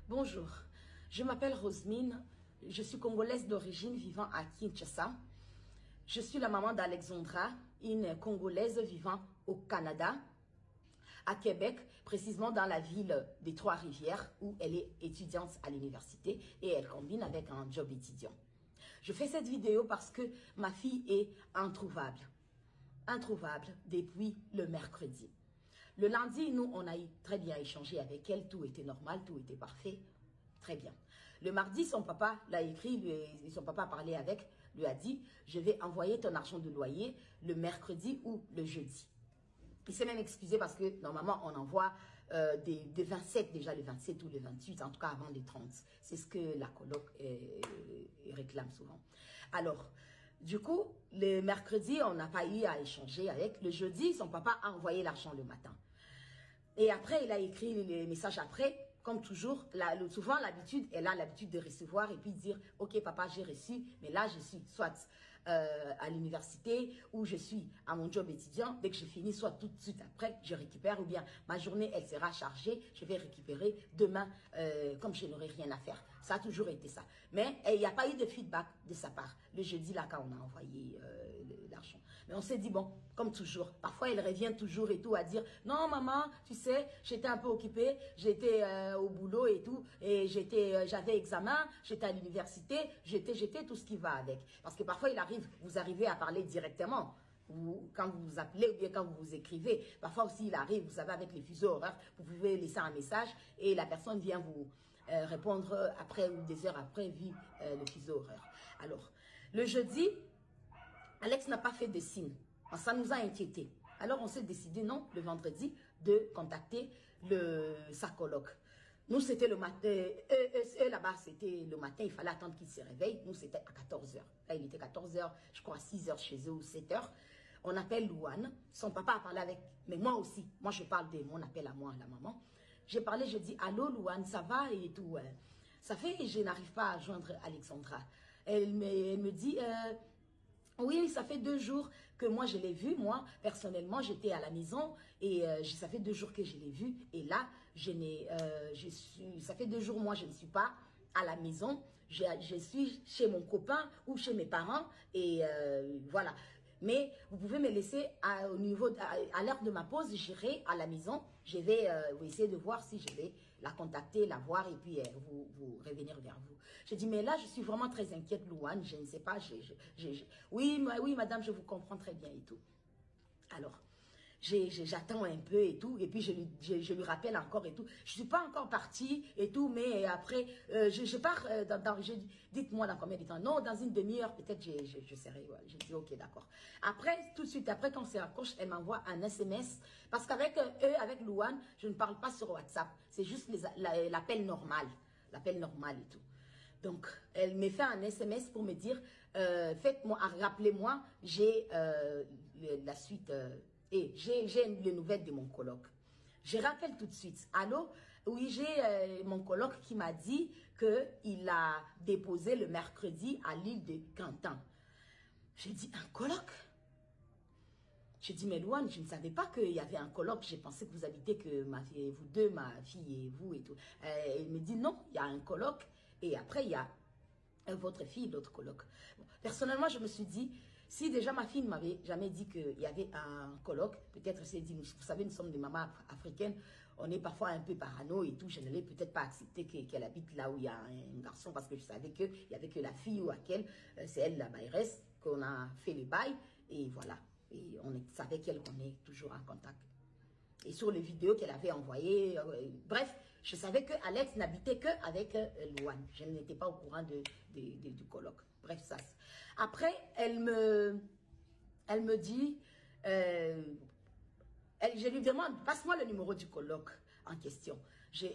Bonjour, je m'appelle Rosemine, je suis congolaise d'origine vivant à Kinshasa. Je suis la maman d'Alexandra, une congolaise vivant au Canada, à Québec, précisément dans la ville des Trois-Rivières où elle est étudiante à l'université et elle combine avec un job étudiant. Je fais cette vidéo parce que ma fille est introuvable depuis le mercredi. Le lundi, nous, on a très bien échangé avec elle, tout était normal, tout était parfait, très bien. Le mardi, son papa l'a écrit, son papa a parlé avec, lui a dit, je vais envoyer ton argent de loyer le mercredi ou le jeudi. Il s'est même excusé parce que normalement, on envoie des 27, déjà le 27 ou le 28, en tout cas avant les 30. C'est ce que la coloc réclame souvent. Alors, du coup, le mercredi, on n'a pas eu à échanger avec. Le jeudi, son papa a envoyé l'argent le matin. Et après, il a écrit les messages après. Comme toujours, souvent l'habitude, elle a l'habitude de recevoir et puis dire, ok papa, j'ai reçu, mais là je suis soit à l'université ou je suis à mon job étudiant. Dès que je finis, soit tout de suite après, je récupère ou bien ma journée, elle sera chargée, je vais récupérer demain comme je n'aurai rien à faire. Ça a toujours été ça. Mais il n'y a pas eu de feedback de sa part. Le jeudi, là, quand on a envoyé l'argent. Mais on s'est dit, bon, comme toujours, parfois elle revient toujours et tout à dire, non maman, tu sais, j'étais un peu occupée, j'étais au boulot et tout, et j'avais examen, j'étais à l'université, j'étais tout ce qui va avec. Parce que parfois il arrive, vous arrivez à parler directement, quand vous vous appelez ou bien quand vous vous écrivez. Parfois aussi il arrive, vous savez, avec les fuseaux horaires, vous pouvez laisser un message et la personne vient vous répondre après ou des heures après vu le fuseau horaire. Alors, le jeudi, Alex n'a pas fait de signe. Ça nous a inquiétés. Alors on s'est décidé, non, le vendredi, de contacter sa coloc. Nous, c'était le matin, eux là-bas, c'était le matin, il fallait attendre qu'ils se réveillent. Nous, c'était à 14h. Là, il était 14h, je crois 6h chez eux ou 7h. On appelle Louane. Son papa a parlé avec, mais moi aussi. Moi, je parle de mon appel à moi, la maman. J'ai parlé, je dis, allô Louane, ça va et tout. Ça fait que je n'arrive pas à joindre Alexandra. Elle me dit, oui, ça fait 2 jours que moi je l'ai vu. Moi, personnellement, j'étais à la maison et ça fait 2 jours que je l'ai vu. Et là, ça fait 2 jours, moi, je ne suis pas à la maison. Je suis chez mon copain ou chez mes parents et voilà. Mais vous pouvez me laisser à l'heure de ma pause, j'irai à la maison. Je vais essayer de voir si je vais la contacter, la voir et puis vous revenir vers vous. Je dis, mais là, je suis vraiment très inquiète, Louane. Je ne sais pas. Oui, madame, je vous comprends très bien et tout. Alors, j'attends un peu et tout, et puis je lui rappelle encore et tout. Je suis pas encore partie et tout, mais après, je pars dites-moi dans combien de temps. Non, dans une demi-heure, peut-être je serai. Ouais. Je dis, ok, d'accord. Après, tout de suite, après quand c'est raccroche, elle m'envoie un SMS, parce qu'avec avec Louane, je ne parle pas sur WhatsApp. C'est juste l'appel normal. L'appel normal et tout. Donc, elle me fait un SMS pour me dire, faites-moi, rappelez-moi, j'ai la suite... et j'ai les nouvelles de mon coloc. Je rappelle tout de suite. Allô? Oui, j'ai mon coloc qui m'a dit qu'il a déposé le mercredi à l'île de Cantan. J'ai dit, un coloc? J'ai dit, mais Louane, je ne savais pas qu'il y avait un coloc. J'ai pensé que vous habitez que vous deux, ma fille et vous et tout. Elle me dit, non, il y a un coloc. Et après, il y a votre fille, l'autre coloc. Bon, personnellement, je me suis dit, si déjà ma fille ne m'avait jamais dit qu'il y avait un coloc, peut-être elle s'est dit, vous savez, nous sommes des mamans africaines, on est parfois un peu parano et tout, je n'allais peut-être pas accepter qu'elle habite là où il y a un garçon, parce que je savais qu'il n'y avait que la fille ou laquelle, c'est elle la mairesse, qu'on a fait le bail, et voilà. Et on savait qu'elle qu'on est toujours en contact. Et sur les vidéos qu'elle avait envoyées, bref, je savais que Alex n'habitait qu'avec Louane. Je n'étais pas au courant du colloque. Bref, ça. Après, elle me dit, je lui demande, passe-moi le numéro du colloque en question.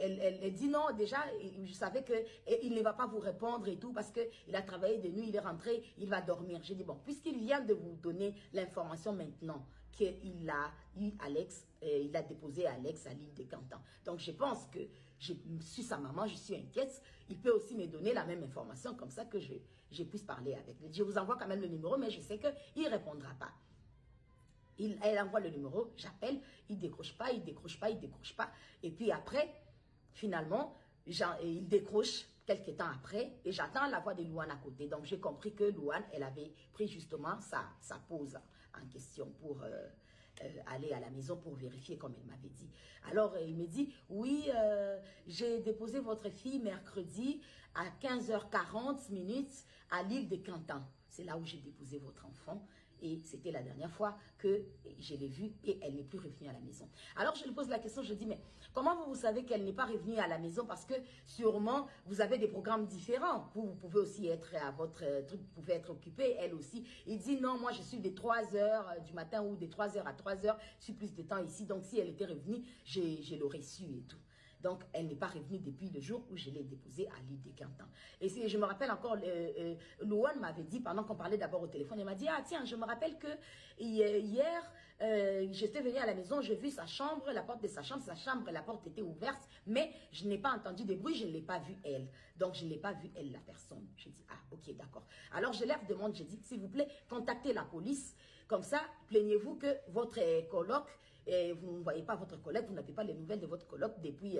Elle dit non, déjà, je savais qu'il ne va pas vous répondre et tout, parce qu'il a travaillé de nuit, il est rentré, il va dormir. J'ai dit, bon, puisqu'il vient de vous donner l'information maintenant, qu'il a eu Alex, il a déposé Alex à l'île de Cantan. Donc, je pense que je suis sa maman, je suis inquiète. Il peut aussi me donner la même information, comme ça que je puisse parler avec lui. Je vous envoie quand même le numéro, mais je sais qu'il ne répondra pas. Elle envoie le numéro, j'appelle, il décroche pas, il décroche pas, il décroche pas. Et puis après, finalement, Et il décroche quelques temps après et j'attends la voix de Louane à côté. Donc, j'ai compris que Louane, elle avait pris justement sa pause en question pour aller à la maison pour vérifier comme elle m'avait dit. Alors, il me dit, oui, j'ai déposé votre fille mercredi à 15h40 à l'île de Cantan. C'est là où j'ai déposé votre enfant. Et c'était la dernière fois que je l'ai vue et elle n'est plus revenue à la maison. Alors je lui pose la question, je dis, mais comment vous savez qu'elle n'est pas revenue à la maison? Parce que sûrement, vous avez des programmes différents. Vous pouvez aussi être à votre truc, vous pouvez être occupé, elle aussi. Il dit, non, moi je suis des 3h du matin ou des 3h à 3h, je suis plus de temps ici. Donc si elle était revenue, je l'aurais su et tout. Donc, elle n'est pas revenue depuis le jour où je l'ai déposée à l'île de Cantan. Et je me rappelle encore, Louane m'avait dit, pendant qu'on parlait d'abord au téléphone, elle m'a dit, ah tiens, je me rappelle que hier, j'étais venue à la maison, j'ai vu sa chambre, la porte de sa chambre, la porte était ouverte, mais je n'ai pas entendu de bruit, je ne l'ai pas vue elle. Donc, je ne l'ai pas vue elle, la personne. J'ai dit, ah ok, d'accord. Alors, je leur demande, j'ai dit, s'il vous plaît, contactez la police. Comme ça, plaignez-vous que votre coloc, et vous ne voyez pas votre collègue, vous n'avez pas les nouvelles de votre coloc depuis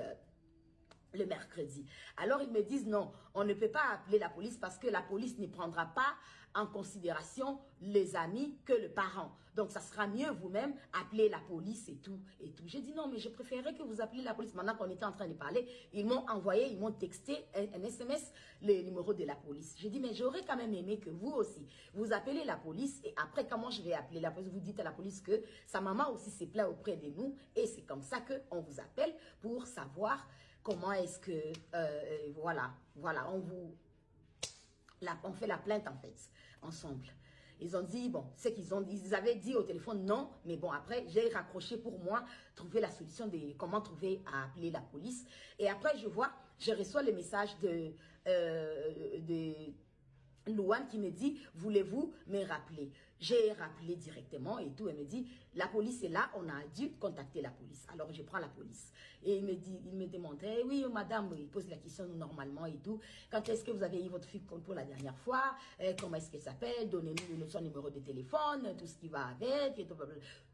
le mercredi. Alors ils me disent non, on ne peut pas appeler la police parce que la police ne prendra pas en considération les amis que le parent. Donc ça sera mieux vous-même appeler la police et tout. J'ai dit non, mais je préférerais que vous appeliez la police. Maintenant qu'on était en train de parler, ils m'ont envoyé, ils m'ont texté un SMS, le numéro de la police. J'ai dit mais j'aurais quand même aimé que vous aussi, vous appelez la police et après comment je vais appeler la police? Vous dites à la police que sa maman aussi s'est plaint auprès de nous et c'est comme ça qu'on vous appelle pour savoir comment est-ce que, voilà, on fait la plainte en fait, ensemble. Ils ont dit, bon, c'est ils avaient dit au téléphone non, mais bon, après, j'ai raccroché pour moi, trouver la solution de comment trouver à appeler la police. Et après, je reçois le message de Louane qui me dit, voulez-vous me rappeler? J'ai rappelé directement et tout. Elle me dit, la police est là, on a dû contacter la police. Alors, je prends la police. Et il me demande, eh oui, madame, il pose la question normalement et tout. Quand est-ce que vous avez eu votre fille pour la dernière fois? Comment est-ce qu'elle s'appelle? Donnez-nous son numéro de téléphone, tout ce qui va avec. Et tout,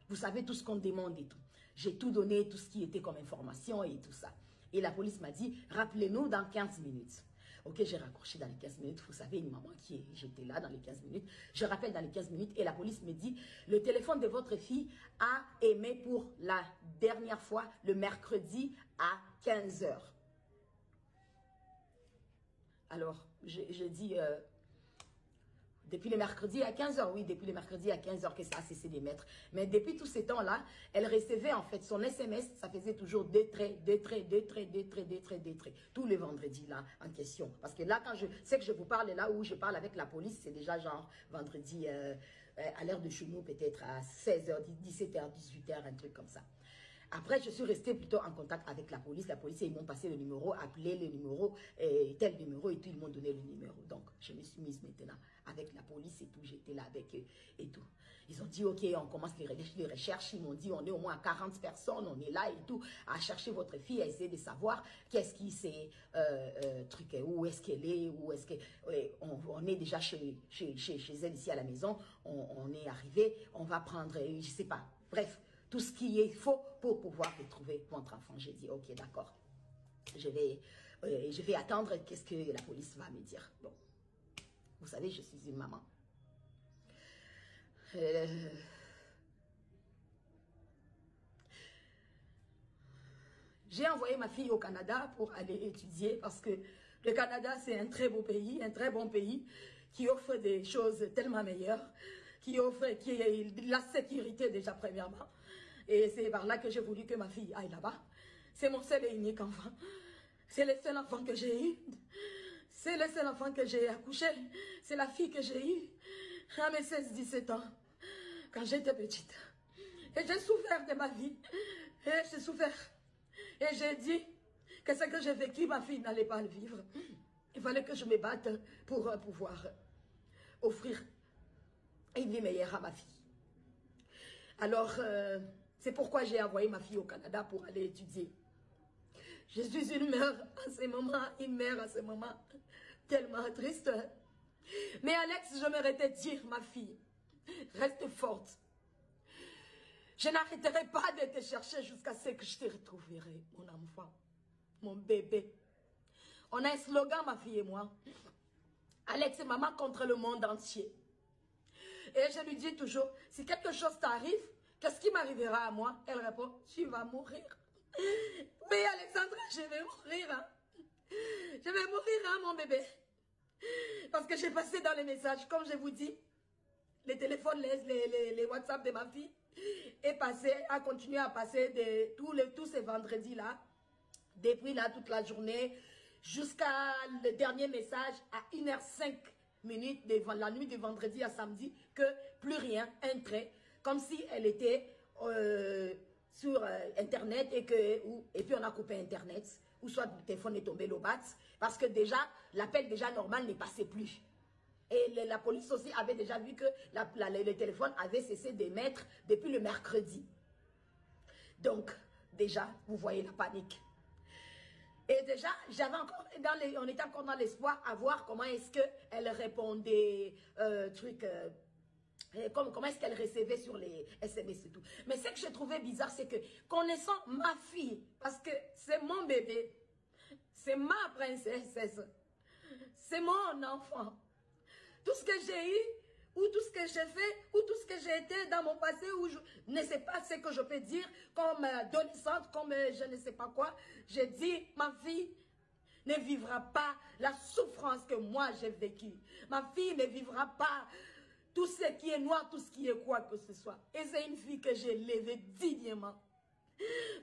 vous savez tout ce qu'on demande et tout. J'ai tout donné, tout ce qui était comme information et tout ça. Et la police m'a dit, rappelez-nous dans 15 minutes. Ok, j'ai raccroché dans les 15 minutes. Vous savez, une maman j'étais là dans les 15 minutes. Je rappelle dans les 15 minutes et la police me dit, le téléphone de votre fille a émis pour la dernière fois le mercredi à 15 h. Alors, je dis, depuis le mercredi à 15 h, oui, depuis le mercredi à 15 h que ça a cessé d'émettre. Mais depuis tous ces temps-là, elle recevait en fait son SMS, ça faisait toujours des traits, tous les vendredis là en question. Parce que là, quand je sais que je vous parle, là où je parle avec la police, c'est déjà genre vendredi à l'heure de chez nous, peut-être à 16 h, 17 h, 18 h, un truc comme ça. Après, je suis restée plutôt en contact avec la police. La police, ils m'ont passé le numéro, appelé le numéro, tel numéro et tout. Ils m'ont donné le numéro. Donc, je me suis mise maintenant avec la police et tout. J'étais là avec eux et tout. Ils ont dit, OK, on commence les recherches. Ils m'ont dit, on est au moins à 40 personnes. On est là et tout, à chercher votre fille, à essayer de savoir qu'est-ce qui s'est truqué, où est-ce qu'elle est, où est-ce que... on est déjà chez elle ici à la maison. On est arrivé. On va prendre, je sais pas. Bref. Tout ce qui est faux pour pouvoir retrouver votre enfant. J'ai dit, ok, d'accord. Je vais attendre qu'est-ce que la police va me dire. Bon, vous savez, je suis une maman. J'ai envoyé ma fille au Canada pour aller étudier parce que le Canada, c'est un très beau pays, un très bon pays qui offre des choses tellement meilleures, qui offre la sécurité déjà premièrement. Et c'est par là que j'ai voulu que ma fille aille là-bas. C'est mon seul et unique enfant. C'est le seul enfant que j'ai eu. C'est le seul enfant que j'ai accouché. C'est la fille que j'ai eue à mes 16-17 ans, quand j'étais petite. Et j'ai souffert de ma vie. Et j'ai souffert. Et j'ai dit que ce que j'ai vécu, ma fille n'allait pas le vivre. Il fallait que je me batte pour pouvoir offrir une vie meilleure à ma fille. Alors, c'est pourquoi j'ai envoyé ma fille au Canada pour aller étudier. Je suis une mère à ce moment, tellement triste. Mais Alex, je m'arrêtais de dire, ma fille, reste forte. Je n'arrêterai pas de te chercher jusqu'à ce que je te retrouverai, mon enfant, mon bébé. On a un slogan, ma fille et moi. Alex et maman contre le monde entier. Et je lui dis toujours, si quelque chose t'arrive, qu'est-ce qui m'arrivera à moi? Elle répond, tu vas mourir. Oui, Alexandra, je vais mourir. Hein. Je vais mourir, hein, mon bébé. Parce que j'ai passé dans les messages, comme je vous dis, les téléphones, les WhatsApp de ma fille, a continué à passer tous ces vendredis-là, depuis là toute la journée, jusqu'à le dernier message à 1h05 de la nuit de vendredi à samedi, que plus rien, un trait, comme si elle était sur Internet et puis on a coupé Internet, ou soit le téléphone est tombé l'obat, parce que déjà, l'appel déjà normal ne passait plus. Et la police aussi avait déjà vu que le téléphone avait cessé d'émettre depuis le mercredi. Donc, déjà, vous voyez la panique. Et déjà, on était encore dans l'espoir à voir comment est-ce qu'elle répondait, comment est-ce qu'elle recevait sur les SMS et tout. Mais ce que je trouvais bizarre, c'est que connaissant ma fille, parce que c'est mon bébé, c'est ma princesse, c'est mon enfant. Tout ce que j'ai eu, ou tout ce que j'ai fait, ou tout ce que j'ai été dans mon passé, où je ne sais pas ce que je peux dire comme adolescente, comme je ne sais pas quoi. J'ai dit, ma fille ne vivra pas la souffrance que moi j'ai vécue. Ma fille ne vivra pas tout ce qui est noir, tout ce qui est quoi que ce soit. Et c'est une fille que j'ai élevée dignement.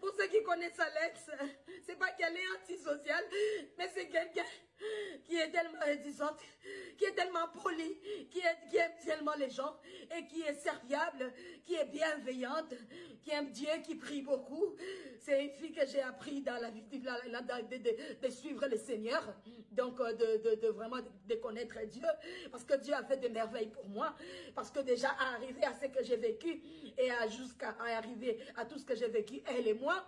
Pour ceux qui connaissent Alex, c'est pas qu'elle est antisociale, mais c'est quelqu'un qui est tellement réticente, qui est tellement polie, qui aime tellement les gens, et qui est serviable, qui est bienveillante, qui aime Dieu, qui prie beaucoup. C'est une fille que j'ai appris dans la vie de suivre le Seigneur, donc vraiment de connaître Dieu, parce que Dieu a fait des merveilles pour moi, parce que déjà à arriver à ce que j'ai vécu, et jusqu'à arriver à tout ce que j'ai vécu, elle et moi,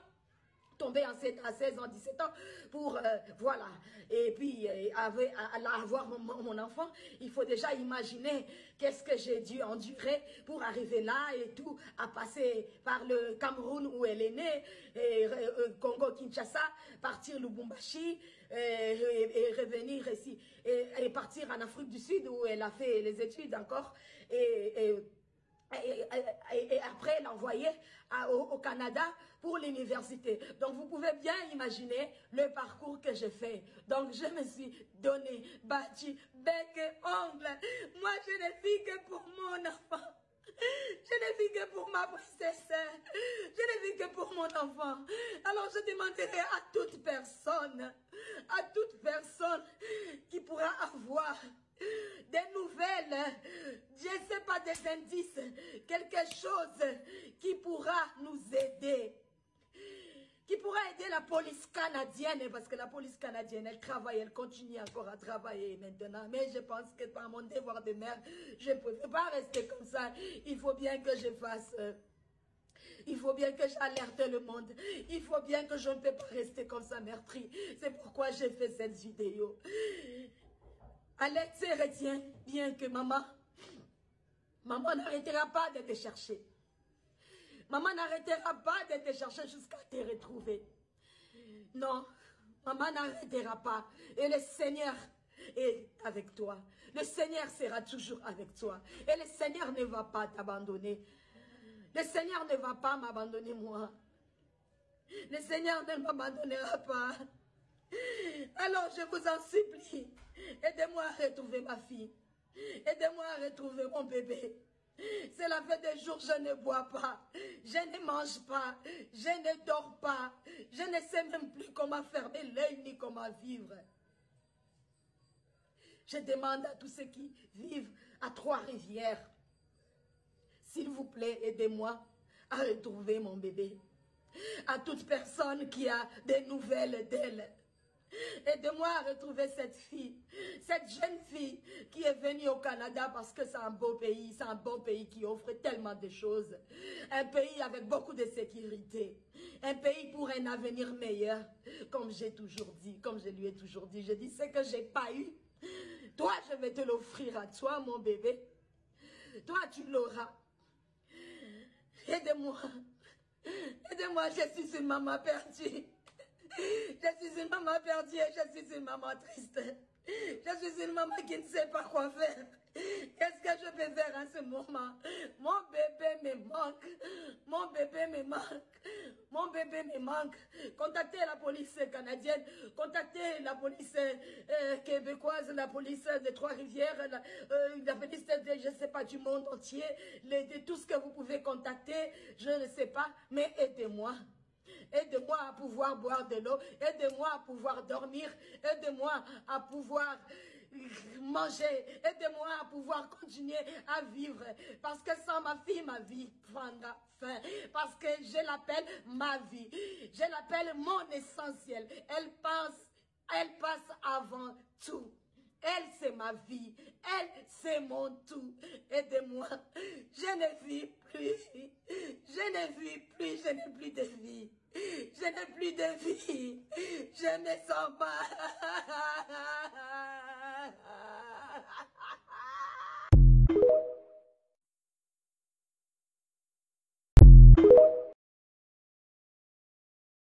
tombée enceinte à 16 ans, 17 ans, pour, voilà, et puis avoir mon enfant, il faut déjà imaginer qu'est-ce que j'ai dû endurer pour arriver là et tout, à passer par le Cameroun où elle est née, et Congo-Kinshasa, partir Lubumbashi, et revenir ici, et partir en Afrique du Sud où elle a fait les études encore, et après l'envoyer au Canada pour l'université. Donc vous pouvez bien imaginer le parcours que j'ai fait. Donc je me suis donné, battu, bec et ongle. Moi je ne vis que pour mon enfant. Je ne vis que pour ma princesse. Je ne vis que pour mon enfant. Alors je demanderai à toute personne qui pourra avoir des nouvelles, je ne sais pas, des indices, quelque chose qui pourra nous aider, qui pourra aider la police canadienne, parce que la police canadienne, elle travaille, elle continue encore à travailler maintenant, mais je pense que par mon devoir de mère, je ne peux pas rester comme ça, il faut bien que je fasse... Il faut bien que j'alerte le monde. Il faut bien que je ne peux pas rester comme ça meurtrie. C'est pourquoi j'ai fait cette vidéo. Alex, retiens bien que maman n'arrêtera pas de te chercher. Maman n'arrêtera pas de te chercher jusqu'à te retrouver. Non, maman n'arrêtera pas. Et le Seigneur est avec toi. Le Seigneur sera toujours avec toi. Et le Seigneur ne va pas t'abandonner. Le Seigneur ne va pas m'abandonner moi. Le Seigneur ne m'abandonnera pas. Alors je vous en supplie, aidez-moi à retrouver ma fille. Aidez-moi à retrouver mon bébé. Cela fait des jours que je ne bois pas, je ne mange pas, je ne dors pas. Je ne sais même plus comment fermer l'œil ni comment vivre. Je demande à tous ceux qui vivent à Trois-Rivières, s'il vous plaît, aidez-moi à retrouver mon bébé. À toute personne qui a des nouvelles d'elle, aidez-moi à retrouver cette fille, cette jeune fille qui est venue au Canada parce que c'est un beau pays, c'est un bon pays qui offre tellement de choses. Un pays avec beaucoup de sécurité, un pays pour un avenir meilleur, comme j'ai toujours dit, comme je lui ai toujours dit. Je dis ce que je n'ai pas eu. Toi, je vais te l'offrir à toi, mon bébé. Toi, tu l'auras. Aidez-moi. Aidez-moi, je suis une maman perdue. Je suis une maman perdue, je suis une maman triste. Je suis une maman qui ne sait pas quoi faire. Qu'est-ce que je peux faire en ce moment? Mon bébé me manque. Mon bébé me manque. Mon bébé me manque. Contactez la police canadienne. Contactez la police québécoise, la police des Trois-Rivières, la police de, je ne sais pas, du monde entier. Tout ce que vous pouvez contacter, je ne sais pas, mais aidez-moi. Aide-moi à pouvoir boire de l'eau. Aide-moi à pouvoir dormir. Aide-moi à pouvoir manger. Aide-moi à pouvoir continuer à vivre. Parce que sans ma fille, ma vie prendra fin. Parce que je l'appelle ma vie. Je l'appelle mon essentiel. Elle passe avant tout. Elle, c'est ma vie. Elle, c'est mon tout. Aidez-moi. Je ne vis plus. Je ne vis plus. Je n'ai plus de vie. Je n'ai plus de vie. Je me sens mal.